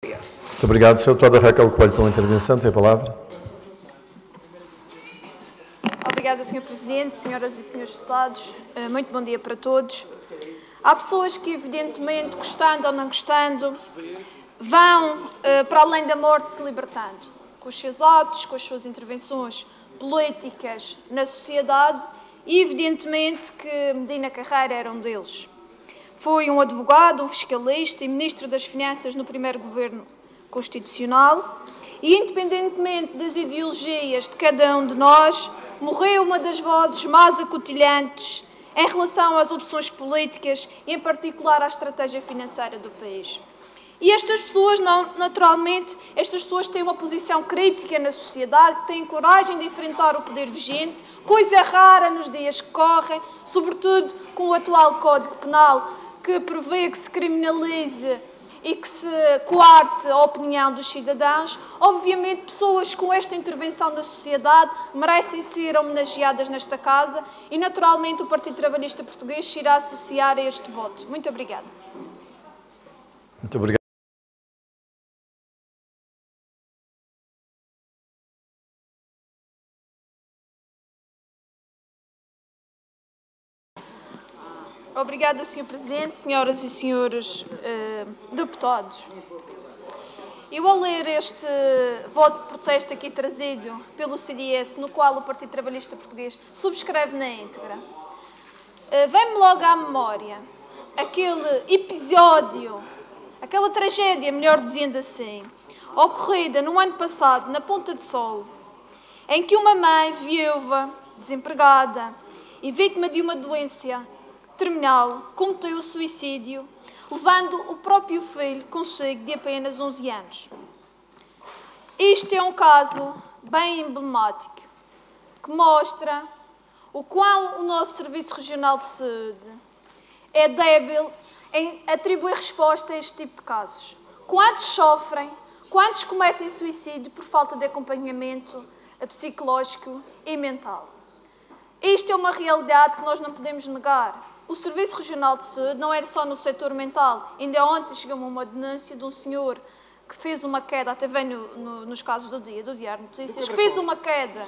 Muito obrigado. Sr. Deputada Raquel Coelho, pela intervenção. Tem a palavra. Obrigada, Sr. Presidente, senhoras e senhores deputados. Muito bom dia para todos. Há pessoas que, evidentemente, gostando ou não gostando, vão para além da morte se libertando, com os seus atos, com as suas intervenções políticas na sociedade, e evidentemente que Medina Carreira era um deles. Foi um advogado, um fiscalista e Ministro das Finanças no primeiro governo constitucional e, independentemente das ideologias de cada um de nós, morreu uma das vozes mais acutilhantes em relação às opções políticas e, em particular, à estratégia financeira do país. E estas pessoas, naturalmente, estas pessoas têm uma posição crítica na sociedade, têm coragem de enfrentar o poder vigente, coisa rara nos dias que correm, sobretudo com o atual Código Penal, que prevê que se criminalize e que se coarte a opinião dos cidadãos. Obviamente, pessoas com esta intervenção da sociedade merecem ser homenageadas nesta Casa e, naturalmente, o Partido Trabalhista Português se irá associar a este voto. Muito obrigada. Muito obrigado. Obrigada, Sr. Presidente, senhoras e senhores deputados. Eu, ao ler este voto de protesto aqui trazido pelo CDS, no qual o Partido Trabalhista Português subscreve na íntegra, vem-me logo à memória aquele episódio, aquela tragédia, melhor dizendo assim, ocorrida no ano passado, na Ponta de Sol, em que uma mãe viúva, desempregada e vítima de uma doença terminal cometeu o suicídio, levando o próprio filho consigo de apenas 11 anos. Isto é um caso bem emblemático, que mostra o quão o nosso Serviço Regional de Saúde é débil em atribuir resposta a este tipo de casos. Quantos sofrem, quantos cometem suicídio por falta de acompanhamento psicológico e mental. Isto é uma realidade que nós não podemos negar. O Serviço Regional de Saúde não era só no setor mental. Ainda ontem chegou-me uma denúncia de um senhor que fez uma queda, até vem nos casos do Diário de Notícias, que fez uma queda,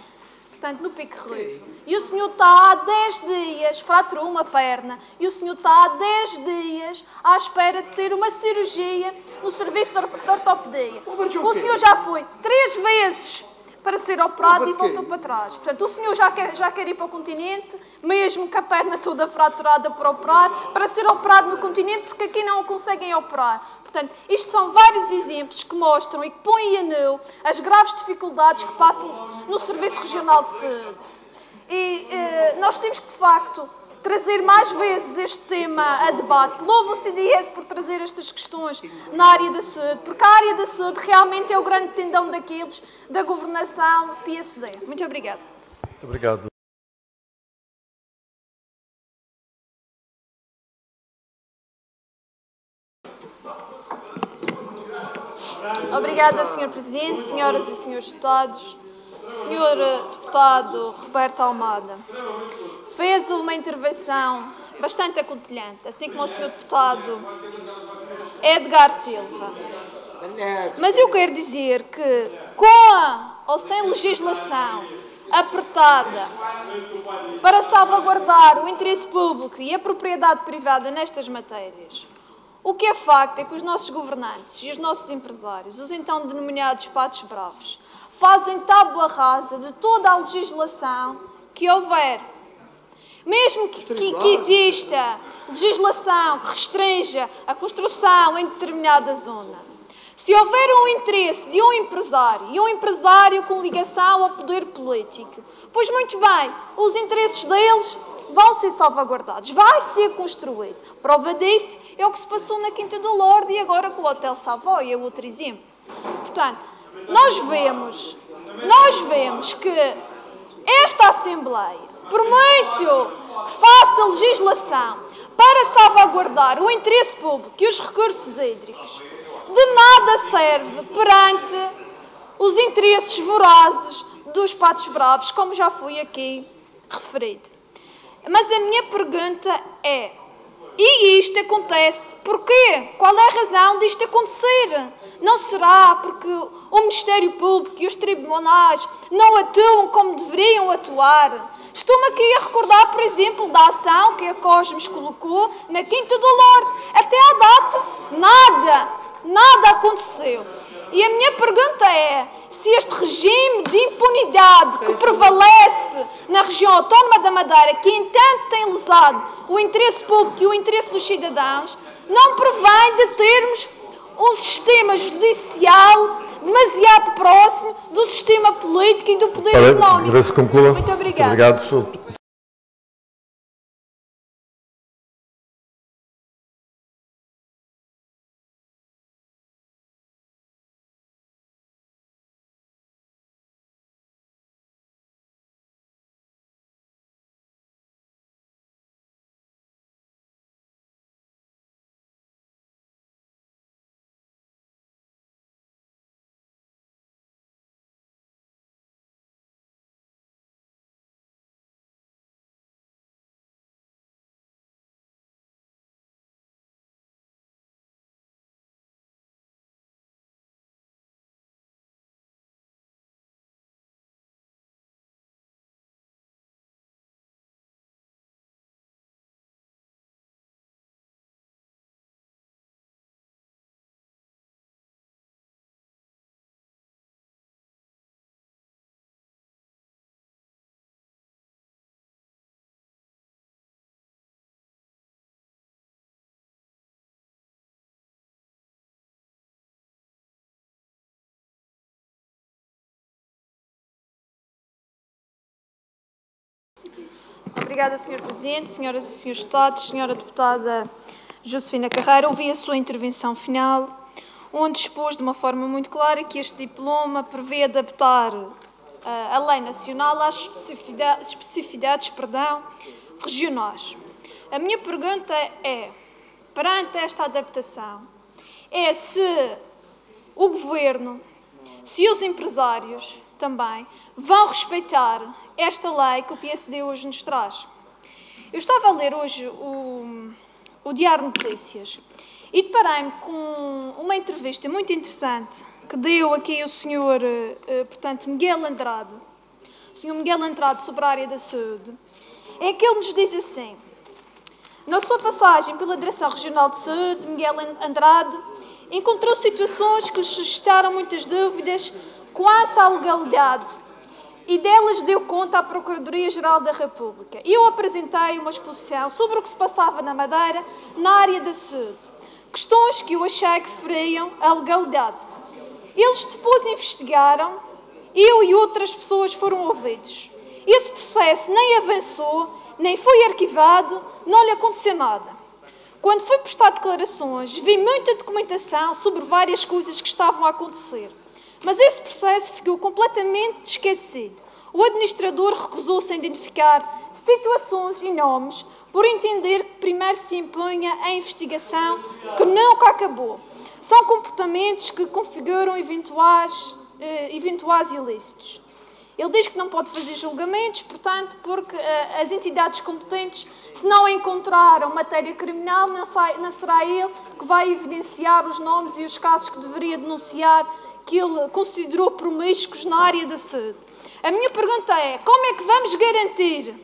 portanto, no Pico Ruivo. E o senhor está há 10 dias, fraturou uma perna, e o senhor está há 10 dias à espera de ter uma cirurgia no serviço de ortopedia. O senhor já foi 3 vezes para ser operado e voltou para trás. Portanto, o senhor já quer ir para o continente, mesmo com a perna toda fraturada para operar, para ser operado no continente, porque aqui não o conseguem operar. Portanto, isto são vários exemplos que mostram e que põem a nu as graves dificuldades que passam no Serviço Regional de Saúde. E nós temos que, de facto, trazer mais vezes este tema a debate. Louvo o CDS por trazer estas questões na área da saúde, porque a área da saúde realmente é o grande tendão daqueles da governação PSD. Muito obrigada. Muito obrigado. Obrigada, Sr. Presidente, senhoras e senhores deputados. Sr. Deputado Roberto Almada fez uma intervenção bastante acutilhante, assim como o Sr. Deputado Edgar Silva. Mas eu quero dizer que, com ou sem legislação apertada para salvaguardar o interesse público e a propriedade privada nestas matérias, o que é facto é que os nossos governantes e os nossos empresários, os então denominados patos bravos, fazem tábua rasa de toda a legislação que houver. Mesmo que exista legislação que restrinja a construção em determinada zona, se houver um interesse de um empresário e um empresário com ligação ao poder político, pois muito bem, os interesses deles vão ser salvaguardados, vai ser construído. Prova disso é o que se passou na Quinta do Lorde e agora com o Hotel Savoy, é outro exemplo. Portanto, nós vemos que esta Assembleia, por muito que faça legislação para salvaguardar o interesse público e os recursos hídricos, de nada serve perante os interesses vorazes dos patos bravos, como já foi aqui referido. Mas a minha pergunta é, E isto acontece porquê? Qual é a razão disto acontecer? Não será porque o Ministério Público e os tribunais não atuam como deveriam atuar? Estou-me aqui a recordar, por exemplo, da ação que a Cosmos colocou na Quinta do Lorde. Até à data, nada aconteceu. E a minha pergunta é, se este regime de impunidade que prevalece na região autónoma da Madeira, que entanto tem lesado o interesse público e o interesse dos cidadãos, não provém de termos um sistema judicial demasiado próximo do sistema político e do poder económico. Agradeço que conclua. Muito obrigada. Muito obrigado. Obrigada, Sr. Presidente, senhoras e senhores deputados, Sra. Deputada Josefina Carreira. Ouvi a sua intervenção final, onde expôs de uma forma muito clara que este diploma prevê adaptar a lei nacional às especificidades regionais. A minha pergunta é, perante esta adaptação, é se o Governo, se os empresários também vão respeitar esta lei que o PSD hoje nos traz. Eu estava a ler hoje o Diário de Notícias e deparei-me com uma entrevista muito interessante que deu aqui o senhor, portanto, Miguel Andrade, o senhor Miguel Andrade sobre a área da saúde, em que ele nos diz assim: na sua passagem pela Direção Regional de Saúde, Miguel Andrade encontrou situações que lhe suscitaram muitas dúvidas quanto à legalidade e delas deu conta à Procuradoria-Geral da República. Eu apresentei uma exposição sobre o que se passava na Madeira na área da saúde. Questões que eu achei que feriam a legalidade. Eles depois investigaram, eu e outras pessoas foram ouvidos. Esse processo nem avançou, nem foi arquivado, não lhe aconteceu nada. Quando fui prestar declarações, vi muita documentação sobre várias coisas que estavam a acontecer. Mas esse processo ficou completamente esquecido. O administrador recusou-se a identificar situações e nomes por entender que primeiro se impunha a investigação que nunca acabou. São comportamentos que configuram eventuais ilícitos. Ele diz que não pode fazer julgamentos, portanto, porque as entidades competentes, se não encontraram matéria criminal, não será ele que vai evidenciar os nomes e os casos que deveria denunciar que ele considerou promíscuos na área da saúde. A minha pergunta é, como é que vamos garantir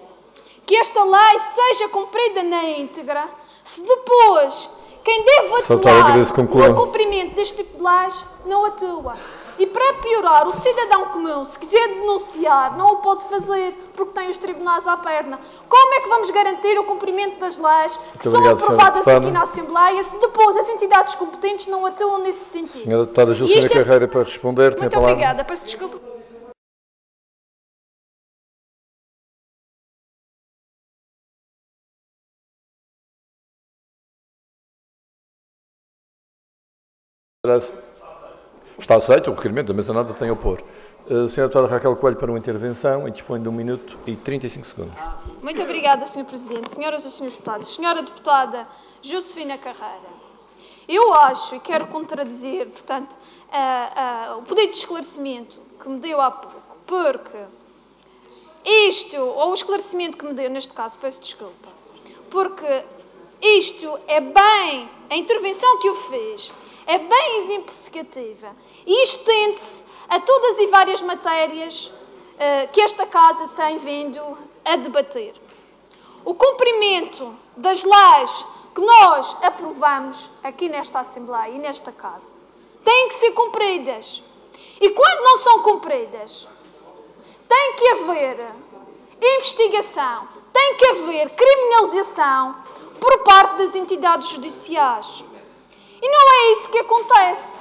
que esta lei seja cumprida na íntegra, se depois quem deve atuar no cumprimento deste tipo de leis não atua? E para piorar, o cidadão comum, se quiser denunciar, não o pode fazer porque tem os tribunais à perna. Como é que vamos garantir o cumprimento das leis que são aprovadas aqui na Assembleia se depois as entidades competentes não atuam nesse sentido? Senhora Deputada Josefina Carreira, para responder, tem a palavra. Muito obrigada, peço desculpa. Está aceito o requerimento, a mesa nada tem a opor. Senhora Deputada Raquel Coelho para uma intervenção e dispõe de 1 minuto e 35 segundos. Muito obrigada, Sr. Presidente. Senhoras e senhores deputados, Senhora Deputada Josefina Carreira, eu acho e quero contradizer, portanto, o pedido de esclarecimento que me deu há pouco, porque isto, ou o esclarecimento que me deu neste caso, peço desculpa, porque isto é bem, a intervenção que eu fiz é bem exemplificativa e estende-se a todas e várias matérias que esta Casa tem vindo a debater. O cumprimento das leis que nós aprovamos aqui nesta Assembleia e nesta Casa têm que ser cumpridas. E quando não são cumpridas, tem que haver investigação, tem que haver criminalização por parte das entidades judiciais. E não é isso que acontece.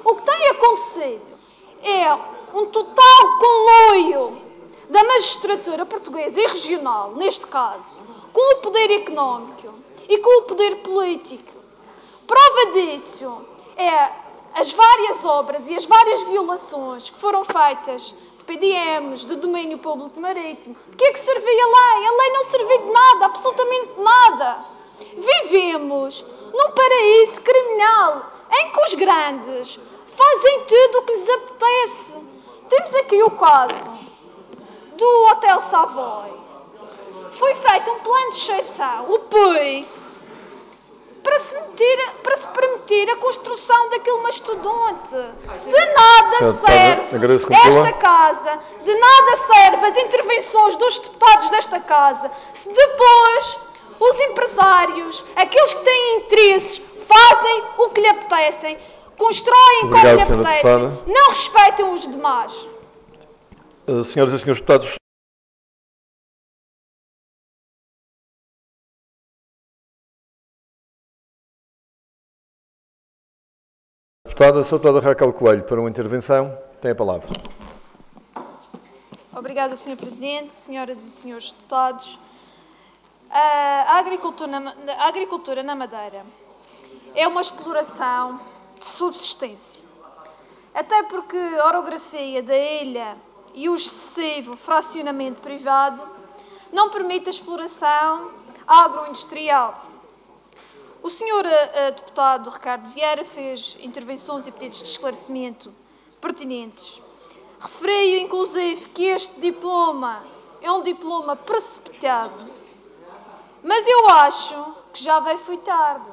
O que tem acontecido é um total conluio da magistratura portuguesa e regional, neste caso, com o poder económico e com o poder político. Prova disso é as várias obras e as várias violações que foram feitas de PDMs, de domínio público marítimo. De que é que servia a lei? A lei não serviu de nada, absolutamente nada. Vivemos num paraíso criminal em que os grandes fazem tudo o que lhes apetece. Temos aqui o caso do Hotel Savoy. Foi feito um plano de exceção, o PUI, para se permitir a construção daquele mastodonte. De nada serve esta Casa, de nada serve as intervenções dos deputados desta Casa, se depois os empresários, aqueles que têm interesses, fazem o que lhe apetecem, constroem como lhe apetecem, não respeitam os demais. Senhoras e senhores deputados, a deputada Raquel Coelho, para uma intervenção, tem a palavra. Obrigada, Sr. Presidente, senhoras e senhores deputados. A agricultura na Madeira é uma exploração de subsistência. Até porque a orografia da ilha e o excessivo fracionamento privado não permite a exploração agroindustrial. O Sr. Deputado Ricardo Vieira fez intervenções e pedidos de esclarecimento pertinentes. Referiu, inclusive, que este diploma é um diploma precipitado. Mas eu acho que já veio foi tarde.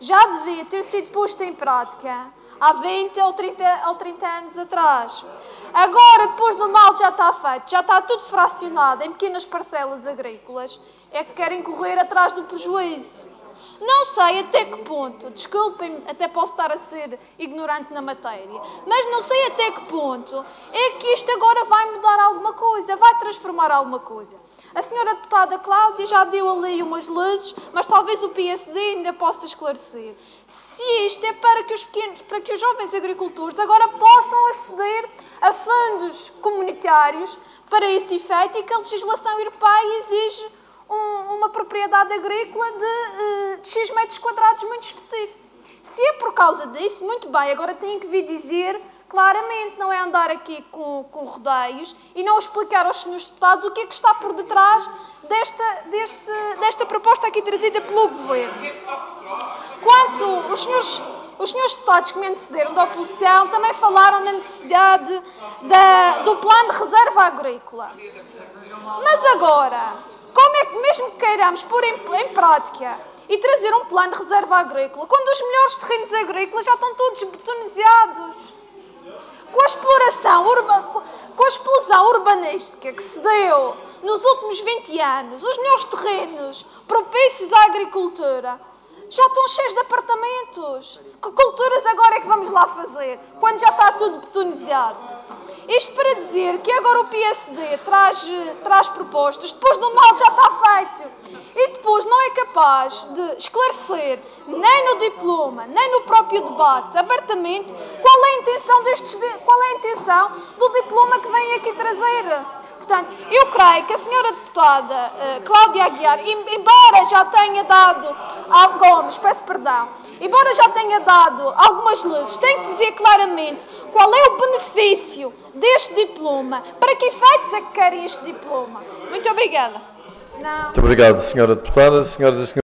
Já devia ter sido posto em prática há 20 ou 30 anos atrás. Agora, depois do mal já está feito, já está tudo fracionado em pequenas parcelas agrícolas, é que querem correr atrás do prejuízo. Não sei até que ponto, desculpem, até posso estar a ser ignorante na matéria, mas não sei até que ponto é que isto agora vai mudar alguma coisa, vai transformar alguma coisa. A senhora deputada Cláudia já deu ali umas luzes, mas talvez o PSD ainda possa esclarecer. Se isto é para que os jovens agricultores agora possam aceder a fundos comunitários para esse efeito e que a legislação europeia exige uma propriedade agrícola de X metros quadrados muito específico. Se é por causa disso, muito bem, agora têm que vir dizer claramente, não é andar aqui com rodeios e não explicar aos senhores deputados o que é que está por detrás desta proposta aqui trazida pelo Governo. Quanto os senhores deputados que me antecederam da oposição também falaram na necessidade do plano de reserva agrícola. Mas agora, como é que mesmo que queiramos pôr em prática e trazer um plano de reserva agrícola, quando os melhores terrenos agrícolas já estão todos betonizados? Com a explosão urbanística que se deu nos últimos 20 anos, os melhores terrenos propícios à agricultura já estão cheios de apartamentos. Que culturas agora é que vamos lá fazer, quando já está tudo betonizado? Isto para dizer que agora o PSD traz propostas, depois do mal já está feito. E depois não é capaz de esclarecer, nem no diploma, nem no próprio debate, abertamente, qual é a intenção do diploma que vem aqui trazer. Portanto, eu creio que a senhora deputada Cláudia Aguiar, embora já tenha dado, embora já tenha dado algumas luzes, tem que dizer claramente qual é o benefício deste diploma, para que efeitos é que querem este diploma. Muito obrigada. Muito obrigado, senhora deputada. Senhoras e senhores